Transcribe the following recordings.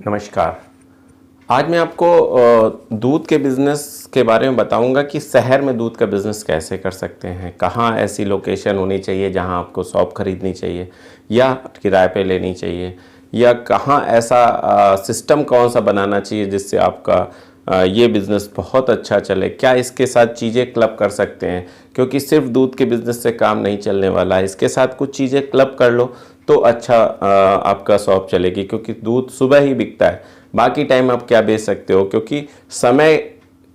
नमस्कार। आज मैं आपको दूध के बिज़नेस के बारे में बताऊंगा कि शहर में दूध का बिज़नेस कैसे कर सकते हैं, कहाँ ऐसी लोकेशन होनी चाहिए जहां आपको शॉप खरीदनी चाहिए या किराए पे लेनी चाहिए, या कहाँ ऐसा सिस्टम कौन सा बनाना चाहिए जिससे आपका ये बिज़नेस बहुत अच्छा चले। क्या इसके साथ चीज़ें क्लब कर सकते हैं, क्योंकि सिर्फ दूध के बिज़नेस से काम नहीं चलने वाला है। इसके साथ कुछ चीज़ें क्लब कर लो तो अच्छा आपका शॉप चलेगी, क्योंकि दूध सुबह ही बिकता है, बाकी टाइम आप क्या बेच सकते हो, क्योंकि समय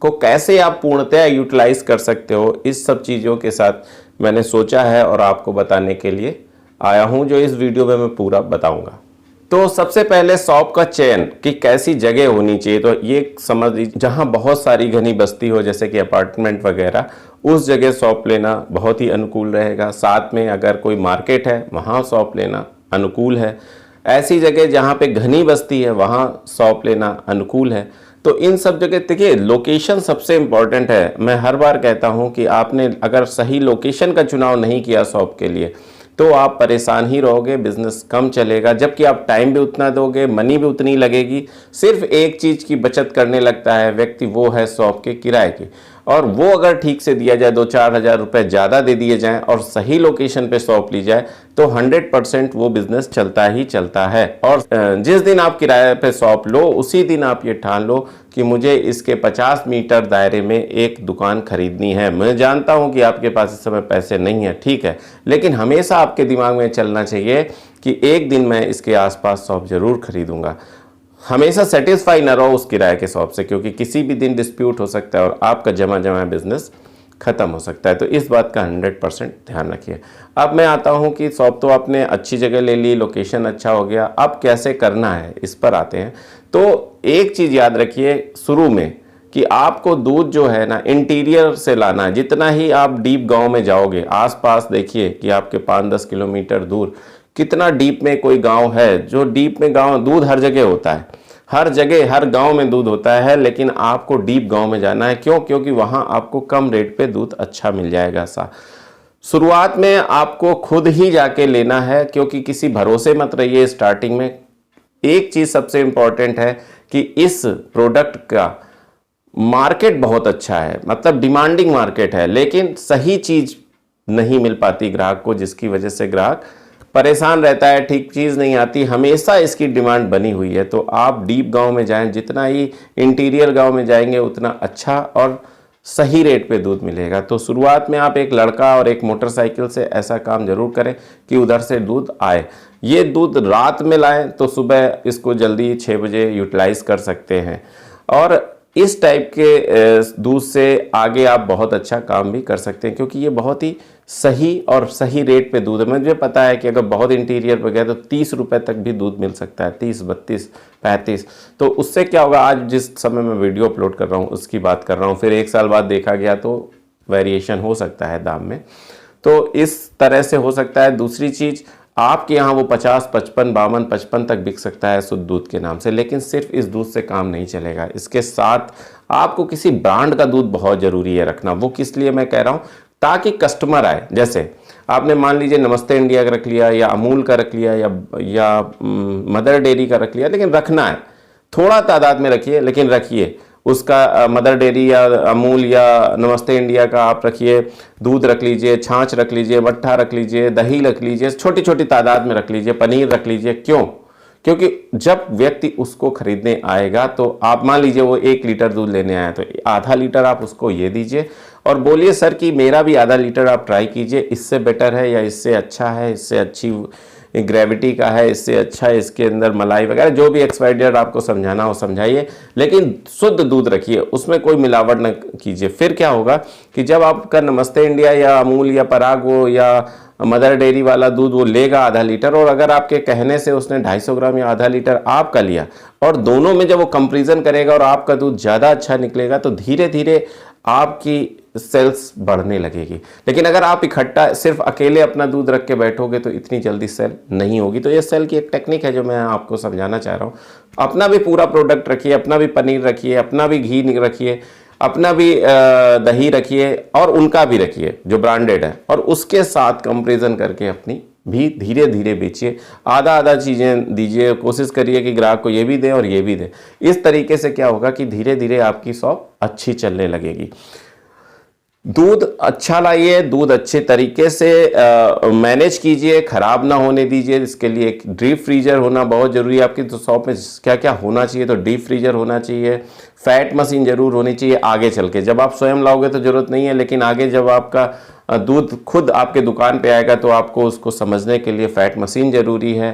को कैसे आप पूर्णतः यूटिलाइज कर सकते हो, इस सब चीज़ों के साथ मैंने सोचा है और आपको बताने के लिए आया हूं, जो इस वीडियो में मैं पूरा बताऊंगा। तो सबसे पहले शॉप का चयन कि कैसी जगह होनी चाहिए, तो ये समझ लीजिए जहाँ बहुत सारी घनी बस्ती हो, जैसे कि अपार्टमेंट वगैरह, उस जगह शॉप लेना बहुत ही अनुकूल रहेगा। साथ में अगर कोई मार्केट है वहाँ शॉप लेना अनुकूल है। ऐसी जगह जहाँ पे घनी बस्ती है वहाँ शॉप लेना अनुकूल है। तो इन सब जगह देखिए, लोकेशन सबसे इम्पॉर्टेंट है। मैं हर बार कहता हूँ कि आपने अगर सही लोकेशन का चुनाव नहीं किया शॉप के लिए तो आप परेशान ही रहोगे, बिजनेस कम चलेगा, जबकि आप टाइम भी उतना दोगे, मनी भी उतनी लगेगी। सिर्फ एक चीज़ की बचत करने लगता है व्यक्ति, वो है शॉप के किराए की, और वो अगर ठीक से दिया जाए, 2-4 हज़ार रुपये ज़्यादा दे दिए जाएं और सही लोकेशन पे शॉप ली जाए तो 100% वो बिज़नेस चलता ही चलता है। और जिस दिन आप किराए पे शॉप लो उसी दिन आप ये ठान लो कि मुझे इसके 50 मीटर दायरे में एक दुकान खरीदनी है। मैं जानता हूँ कि आपके पास इस समय पैसे नहीं है, ठीक है, लेकिन हमेशा आपके दिमाग में चलना चाहिए कि एक दिन मैं इसके आसपास शॉप ज़रूर खरीदूंगा। हमेशा सेटिस्फाई ना रहो उस किराए के शॉप से, क्योंकि किसी भी दिन डिस्प्यूट हो सकता है और आपका जमा जमा बिजनेस खत्म हो सकता है। तो इस बात का 100% ध्यान रखिए। अब मैं आता हूं कि शॉप तो आपने अच्छी जगह ले ली, लोकेशन अच्छा हो गया, अब कैसे करना है इस पर आते हैं। तो एक चीज़ याद रखिए शुरू में कि आपको दूध जो है ना इंटीरियर से लाना है। जितना ही आप डीप गांव में जाओगे, आसपास देखिए कि आपके 5-10 किलोमीटर दूर कितना डीप में कोई गांव है, जो डीप में गांव, दूध हर जगह होता है, हर जगह हर गांव में दूध होता है, लेकिन आपको डीप गांव में जाना है। क्यों? क्योंकि वहां आपको कम रेट पे दूध अच्छा मिल जाएगा। शुरुआत में आपको खुद ही जाके लेना है, क्योंकि किसी भरोसे मत रहिए स्टार्टिंग में। एक चीज सबसे इंपॉर्टेंट है कि इस प्रोडक्ट का मार्केट बहुत अच्छा है, मतलब डिमांडिंग मार्केट है, लेकिन सही चीज नहीं मिल पाती ग्राहक को, जिसकी वजह से ग्राहक परेशान रहता है, ठीक चीज़ नहीं आती। हमेशा इसकी डिमांड बनी हुई है। तो आप डीप गांव में जाएं, जितना ही इंटीरियर गांव में जाएंगे उतना अच्छा और सही रेट पे दूध मिलेगा। तो शुरुआत में आप एक लड़का और एक मोटरसाइकिल से ऐसा काम जरूर करें कि उधर से दूध आए। ये दूध रात में लाएं तो सुबह इसको जल्दी 6 बजे यूटिलाइज कर सकते हैं, और इस टाइप के दूध से आगे आप बहुत अच्छा काम भी कर सकते हैं, क्योंकि ये बहुत ही सही और सही रेट पे दूध है। मुझे पता है कि अगर बहुत इंटीरियर पे गए तो 30 रुपए तक भी दूध मिल सकता है, 30, 32, 35। तो उससे क्या होगा, आज जिस समय मैं वीडियो अपलोड कर रहा हूँ उसकी बात कर रहा हूँ, फिर 1 साल बाद देखा गया तो वेरिएशन हो सकता है दाम में, तो इस तरह से हो सकता है। दूसरी चीज़, आपके यहाँ वो 50, 55, 52, 55 तक बिक सकता है शुद्ध दूध के नाम से, लेकिन सिर्फ इस दूध से काम नहीं चलेगा। इसके साथ आपको किसी ब्रांड का दूध बहुत ज़रूरी है रखना। वो किस लिए मैं कह रहा हूँ, ताकि कस्टमर आए। जैसे आपने मान लीजिए नमस्ते इंडिया का रख लिया, या अमूल का रख लिया, या मदर डेयरी का रख लिया, लेकिन रखना है थोड़ा तादाद में रखिए, लेकिन रखिए उसका। मदर डेयरी या अमूल या नमस्ते इंडिया का आप रखिए, दूध रख लीजिए, छाछ रख लीजिए, मट्ठा रख लीजिए, दही रख लीजिए, छोटी छोटी तादाद में रख लीजिए, पनीर रख लीजिए। क्यों? क्योंकि जब व्यक्ति उसको खरीदने आएगा तो आप मान लीजिए वो 1 लीटर दूध लेने आया, तो आधा लीटर आप उसको ये दीजिए और बोलिए सर कि मेरा भी आधा लीटर आप ट्राई कीजिए, इससे बेटर है या इससे अच्छा है, इससे अच्छी ग्रेविटी का है, इससे अच्छा है, इसके अंदर मलाई वगैरह, जो भी एक्सपायरी आपको समझाना हो समझाइए, लेकिन शुद्ध दूध रखिए, उसमें कोई मिलावट न कीजिए। फिर क्या होगा कि जब आपका नमस्ते इंडिया या अमूल या पराग हो या मदर डेयरी वाला दूध वो लेगा आधा लीटर, और अगर आपके कहने से उसने 250 ग्राम या आधा लीटर आपका लिया, और दोनों में जब वो कंपैरिजन करेगा और आपका दूध ज़्यादा अच्छा निकलेगा, तो धीरे धीरे आपकी सेल्स बढ़ने लगेगी। लेकिन अगर आप इकट्ठा सिर्फ अकेले अपना दूध रख के बैठोगे तो इतनी जल्दी सेल नहीं होगी। तो ये सेल की एक टेक्निक है जो मैं आपको समझाना चाह रहा हूँ। अपना भी पूरा प्रोडक्ट रखिए, अपना भी पनीर रखिए, अपना भी घी रखिए, अपना भी दही रखिए, और उनका भी रखिए जो ब्रांडेड है, और उसके साथ कंपैरिजन करके अपनी भी धीरे धीरे बेचिए, आधा आधा चीज़ें दीजिए, कोशिश करिए कि ग्राहक को ये भी दें और ये भी दें। इस तरीके से क्या होगा कि धीरे धीरे आपकी शॉप अच्छी चलने लगेगी। दूध अच्छा लाइए, दूध अच्छे तरीके से मैनेज कीजिए, ख़राब ना होने दीजिए। इसके लिए एक डीप फ्रीजर होना बहुत ज़रूरी है। आपकी तो शॉप में क्या क्या होना चाहिए, तो डीप फ्रीजर होना चाहिए, फैट मशीन ज़रूर होनी चाहिए। आगे चल के जब आप स्वयं लाओगे तो ज़रूरत नहीं है, लेकिन आगे जब आपका दूध खुद आपके दुकान पे आएगा तो आपको उसको समझने के लिए फैट मशीन ज़रूरी है,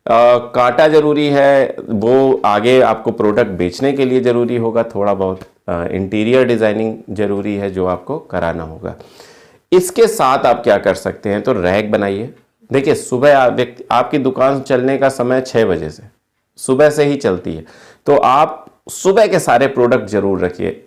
कांटा ज़रूरी है, वो आगे आपको प्रोडक्ट बेचने के लिए ज़रूरी होगा। थोड़ा बहुत इंटीरियर डिज़ाइनिंग ज़रूरी है जो आपको कराना होगा। इसके साथ आप क्या कर सकते हैं, तो रैक बनाइए। देखिए सुबह आपकी दुकान चलने का समय 6 बजे से, सुबह से ही चलती है, तो आप सुबह के सारे प्रोडक्ट जरूर रखिए।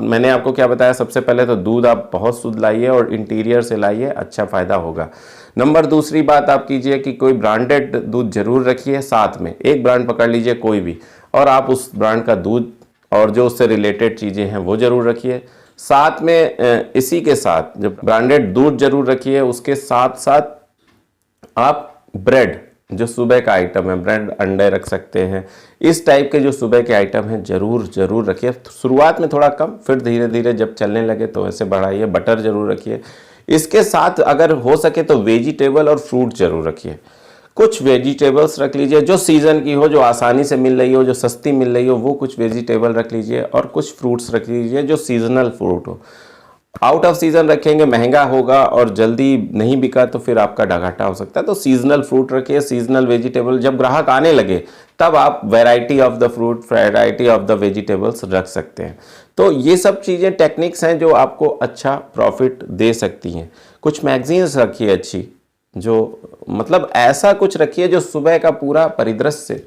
मैंने आपको क्या बताया, सबसे पहले तो दूध आप बहुत शुद्ध लाइए और इंटीरियर से लाइए, अच्छा फ़ायदा होगा। नंबर दूसरी बात आप कीजिए कि कोई ब्रांडेड दूध जरूर रखिए साथ में, एक ब्रांड पकड़ लीजिए कोई भी, और आप उस ब्रांड का दूध और जो उससे रिलेटेड चीज़ें हैं वो ज़रूर रखिए। साथ में इसी के साथ जब ब्रांडेड दूध जरूर रखिए, उसके साथ साथ आप ब्रेड, जो सुबह का आइटम है, ब्रेड अंडे रख सकते हैं, इस टाइप के जो सुबह के आइटम हैं जरूर रखिए। शुरुआत में थोड़ा कम, फिर धीरे धीरे जब चलने लगे तो ऐसे बढ़ाइए। बटर जरूर रखिए। इसके साथ अगर हो सके तो वेजिटेबल और फ्रूट जरूर रखिए। कुछ वेजिटेबल्स रख लीजिए जो सीज़न की हो, जो आसानी से मिल रही हो, जो सस्ती मिल रही हो, वो कुछ वेजिटेबल रख लीजिए, और कुछ फ्रूट्स रख लीजिए जो सीजनल फ्रूट हो। आउट ऑफ सीजन रखेंगे महंगा होगा और जल्दी नहीं बिका तो फिर आपका घाटा हो सकता है। तो सीजनल फ्रूट रखिए, सीजनल वेजिटेबल, जब ग्राहक आने लगे तब आप variety of the fruit, variety of the vegetables रख सकते हैं। तो ये सब चीज़ें टेक्निक्स हैं जो आपको अच्छा प्रॉफिट दे सकती हैं। कुछ मैगजीन्स रखिए अच्छी, जो मतलब ऐसा कुछ रखिए जो सुबह का पूरा परिदृश्य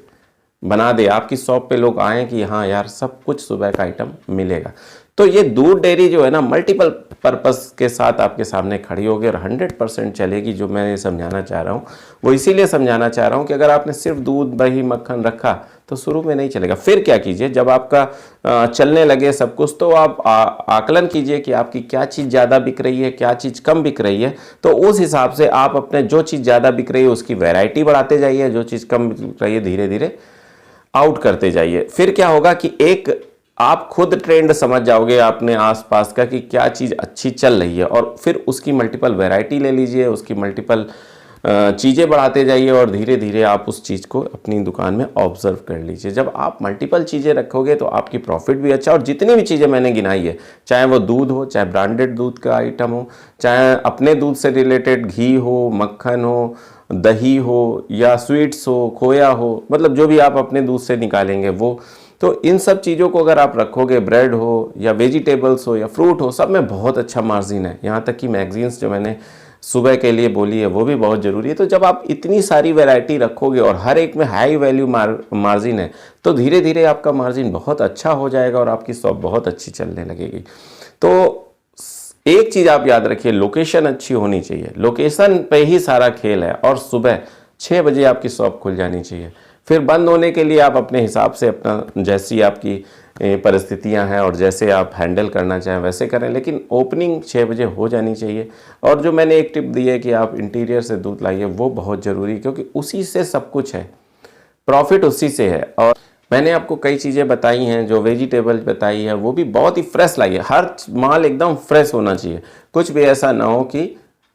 बना दे, आपकी शॉप पे लोग आएँ कि हाँ यार सब कुछ सुबह का आइटम मिलेगा। तो ये दूध डेयरी जो है ना, मल्टीपल पर्पस के साथ आपके सामने खड़ी होगी और 100% चलेगी। जो मैं ये समझाना चाह रहा हूँ वो इसीलिए समझाना चाह रहा हूँ कि अगर आपने सिर्फ दूध, दही, मक्खन रखा तो शुरू में नहीं चलेगा। फिर क्या कीजिए, जब आपका चलने लगे सब कुछ, तो आप आकलन कीजिए कि आपकी क्या चीज़ ज़्यादा बिक रही है, क्या चीज़ कम बिक रही है। तो उस हिसाब से आप अपने जो चीज़ ज़्यादा बिक रही है उसकी वैरायटी बढ़ाते जाइए, जो चीज़ कम बिक रही है धीरे धीरे आउट करते जाइए। फिर क्या होगा कि एक आप खुद ट्रेंड समझ जाओगे अपने आसपास का कि क्या चीज़ अच्छी चल रही है, और फिर उसकी मल्टीपल वैरायटी ले लीजिए, उसकी मल्टीपल चीज़ें बढ़ाते जाइए और धीरे धीरे आप उस चीज़ को अपनी दुकान में ऑब्जर्व कर लीजिए। जब आप मल्टीपल चीज़ें रखोगे तो आपकी प्रॉफिट भी अच्छा। और जितनी भी चीज़ें मैंने गिनाई है, चाहे वो दूध हो, चाहे ब्रांडेड दूध का आइटम हो, चाहे अपने दूध से रिलेटेड घी हो, मक्खन हो, दही हो, या स्वीट्स हो, खोया हो, मतलब जो भी आप अपने दूध से निकालेंगे वो, तो इन सब चीज़ों को अगर आप रखोगे, ब्रेड हो या वेजिटेबल्स हो या फ्रूट हो, सब में बहुत अच्छा मार्जिन है। यहाँ तक कि मैगजीन्स जो मैंने सुबह के लिए बोली है वो भी बहुत ज़रूरी है। तो जब आप इतनी सारी वैरायटी रखोगे और हर एक में हाई वैल्यू मार्जिन है, तो धीरे धीरे आपका मार्जिन बहुत अच्छा हो जाएगा और आपकी शॉप बहुत अच्छी चलने लगेगी। तो एक चीज़ आप याद रखिए, लोकेशन अच्छी होनी चाहिए। लोकेशन पे ही सारा खेल है। और सुबह 6 बजे आपकी शॉप खुल जानी चाहिए। फिर बंद होने के लिए आप अपने हिसाब से अपना, जैसी आपकी परिस्थितियां हैं और जैसे आप हैंडल करना चाहें वैसे करें, लेकिन ओपनिंग 6 बजे हो जानी चाहिए। और जो मैंने एक टिप दी है कि आप इंटीरियर से दूध लाइए, वो बहुत ज़रूरी, क्योंकि उसी से सब कुछ है, प्रॉफिट उसी से है। और मैंने आपको कई चीज़ें बताई हैं, जो वेजिटेबल बताई है वो भी बहुत ही फ्रेश लाइए। हर माल एकदम फ्रेश होना चाहिए, कुछ भी ऐसा ना हो कि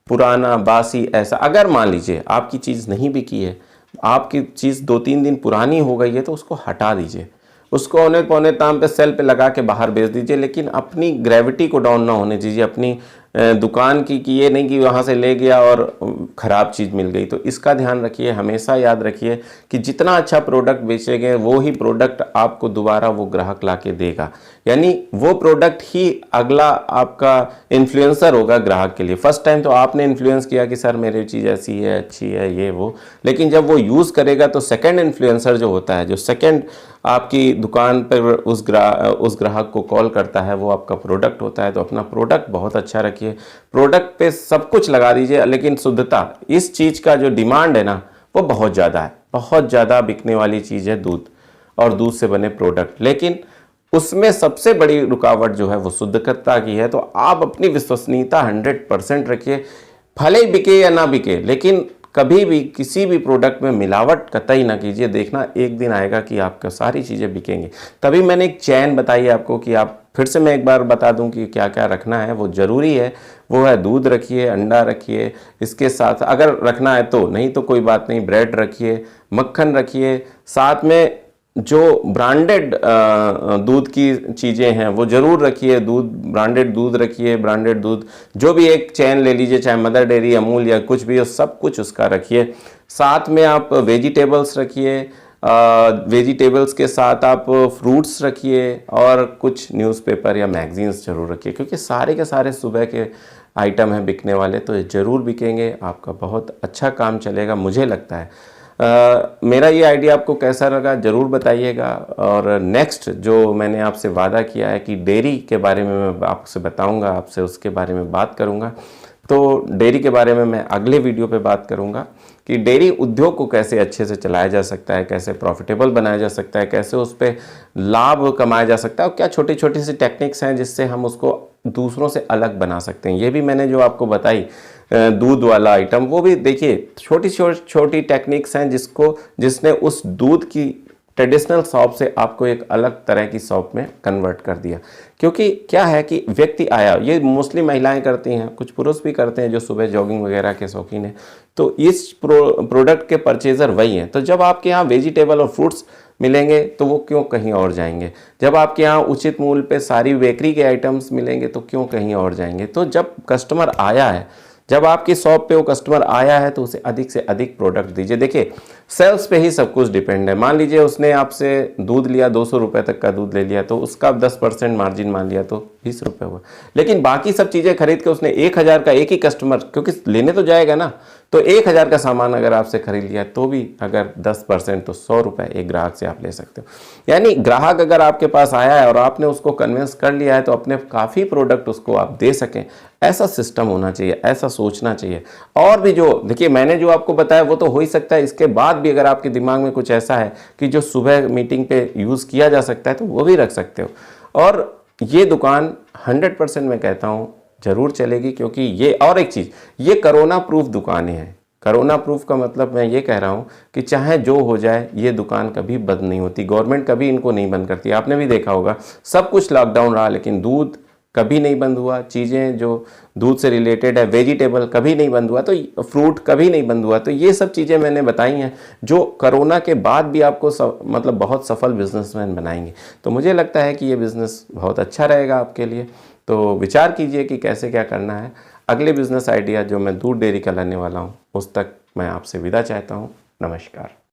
पुराना बासी ऐसा। अगर मान लीजिए आपकी चीज़ नहीं बिकी है, आपकी चीज़ 2-3 दिन पुरानी हो गई है, तो उसको हटा दीजिए, उसको औने पौने दाम पे सेल पे लगा के बाहर बेच दीजिए, लेकिन अपनी ग्रेविटी को डाउन ना होने दीजिए अपनी दुकान की, कि ये नहीं कि वहाँ से ले गया और ख़राब चीज़ मिल गई। तो इसका ध्यान रखिए, हमेशा याद रखिए कि जितना अच्छा प्रोडक्ट बेचेंगे वो ही प्रोडक्ट आपको दोबारा वो ग्राहक ला के देगा, यानी वो प्रोडक्ट ही अगला आपका इन्फ्लुएंसर होगा ग्राहक के लिए। फर्स्ट टाइम तो आपने इन्फ्लुएंस किया कि सर मेरी चीज़ ऐसी है, अच्छी है, ये वो, लेकिन जब वो यूज़ करेगा तो सेकेंड इन्फ्लुएंसर जो होता है, जो सेकेंड आपकी दुकान पर उस ग्राहक को कॉल करता है, वो आपका प्रोडक्ट होता है। तो अपना प्रोडक्ट बहुत अच्छा रखिए, प्रोडक्ट पे सब कुछ लगा दीजिए, लेकिन शुद्धता, इस चीज़ का जो डिमांड है ना वो बहुत ज़्यादा है, बहुत ज़्यादा बिकने वाली चीज़ है दूध और दूध से बने प्रोडक्ट, लेकिन उसमें सबसे बड़ी रुकावट जो है वो शुद्धता की है। तो आप अपनी विश्वसनीयता 100% रखिए, भले ही बिके या ना बिके, लेकिन कभी भी किसी भी प्रोडक्ट में मिलावट कतई ना कीजिए। देखना एक दिन आएगा कि आपका सारी चीज़ें बिकेंगी। तभी मैंने एक चैन बताई आपको कि आप, फिर से मैं एक बार बता दूं कि क्या क्या रखना है, वो ज़रूरी है। वो है दूध रखिए, अंडा रखिए, इसके साथ अगर रखना है तो, नहीं तो कोई बात नहीं, ब्रेड रखिए, मक्खन रखिए, साथ में जो ब्रांडेड दूध की चीज़ें हैं वो ज़रूर रखिए। दूध, ब्रांडेड दूध रखिए, ब्रांडेड दूध जो भी एक चैन ले लीजिए, चाहे मदर डेयरी, अमूल या कुछ भी हो, सब कुछ उसका रखिए। साथ में आप वेजिटेबल्स रखिए, वेजिटेबल्स के साथ आप फ्रूट्स रखिए, और कुछ न्यूज़पेपर या मैगजीन्स ज़रूर रखिए, क्योंकि सारे के सारे सुबह के आइटम हैं बिकने वाले, तो ये ज़रूर बिकेंगे, आपका बहुत अच्छा काम चलेगा मुझे लगता है। मेरा ये आइडिया आपको कैसा लगा ज़रूर बताइएगा। और नेक्स्ट जो मैंने आपसे वादा किया है कि डेयरी के बारे में मैं आपसे बताऊंगा, आपसे उसके बारे में बात करूंगा। तो डेयरी के बारे में मैं अगले वीडियो पे बात करूंगा कि डेयरी उद्योग को कैसे अच्छे से चलाया जा सकता है, कैसे प्रॉफिटेबल बनाया जा सकता है, कैसे उस पर लाभ कमाया जा सकता है, और क्या छोटी छोटी सी टेक्निक्स हैं जिससे हम उसको दूसरों से अलग बना सकते हैं। ये भी मैंने जो आपको बताई दूध वाला आइटम, वो भी देखिए छोटी छोटी टेक्निक्स हैं जिसने उस दूध की ट्रेडिशनल शॉप से आपको एक अलग तरह की शॉप में कन्वर्ट कर दिया। क्योंकि क्या है कि व्यक्ति आया, ये मोस्टली महिलाएं करती हैं, कुछ पुरुष भी करते हैं जो सुबह जॉगिंग वगैरह के शौकीन हैं, तो इस प्रोडक्ट के परचेजर वही हैं। तो जब आपके यहाँ वेजिटेबल और फ्रूट्स मिलेंगे तो वो क्यों कहीं और जाएंगे। जब आपके यहाँ उचित मूल्य पे सारी बेकरी के आइटम्स मिलेंगे तो क्यों कहीं और जाएंगे। तो जब कस्टमर आया है, जब आपकी शॉप पे वो कस्टमर आया है, तो उसे अधिक से अधिक प्रोडक्ट दीजिए। देखिए सेल्स पे ही सब कुछ डिपेंड है। मान लीजिए उसने आपसे दूध लिया, 200 रुपये तक का दूध ले लिया, तो उसका 10% मार्जिन मान लिया तो 20 रुपये हुआ। लेकिन बाकी सब चीज़ें खरीद के उसने 1000 का, एक ही कस्टमर क्योंकि लेने तो जाएगा ना, तो 1000 का सामान अगर आपसे खरीद लिया तो भी अगर 10% तो 100 रुपये एक ग्राहक से आप ले सकते हो। यानी ग्राहक अगर आपके पास आया है और आपने उसको कन्विंस कर लिया है तो अपने काफ़ी प्रोडक्ट उसको आप दे सकें, ऐसा सिस्टम होना चाहिए, ऐसा सोचना चाहिए। और भी जो देखिए मैंने जो आपको बताया वो तो हो ही सकता है, इसके बाद भी अगर आपके दिमाग में कुछ ऐसा है कि जो सुबह मीटिंग पे यूज़ किया जा सकता है तो वो भी रख सकते हो। और ये दुकान 100% मैं कहता हूँ ज़रूर चलेगी, क्योंकि ये, और एक चीज़, ये कोरोना प्रूफ दुकानें हैं। कोरोना प्रूफ का मतलब मैं ये कह रहा हूँ कि चाहे जो हो जाए ये दुकान कभी बंद नहीं होती, गवर्नमेंट कभी इनको नहीं बंद करती। आपने भी देखा होगा सब कुछ लॉकडाउन रहा लेकिन दूध कभी नहीं बंद हुआ, चीज़ें जो दूध से रिलेटेड है, वेजिटेबल कभी नहीं बंद हुआ, तो फ्रूट कभी नहीं बंद हुआ। तो ये सब चीज़ें मैंने बताई हैं जो कोरोना के बाद भी आपको मतलब बहुत सफल बिजनेसमैन बनाएंगे। तो मुझे लगता है कि ये बिज़नेस बहुत अच्छा रहेगा आपके लिए। तो विचार कीजिए कि कैसे क्या करना है। अगले बिजनेस आइडिया जो मैं दूध डेयरी का लाने वाला हूँ उस तक मैं आपसे विदा चाहता हूँ। नमस्कार।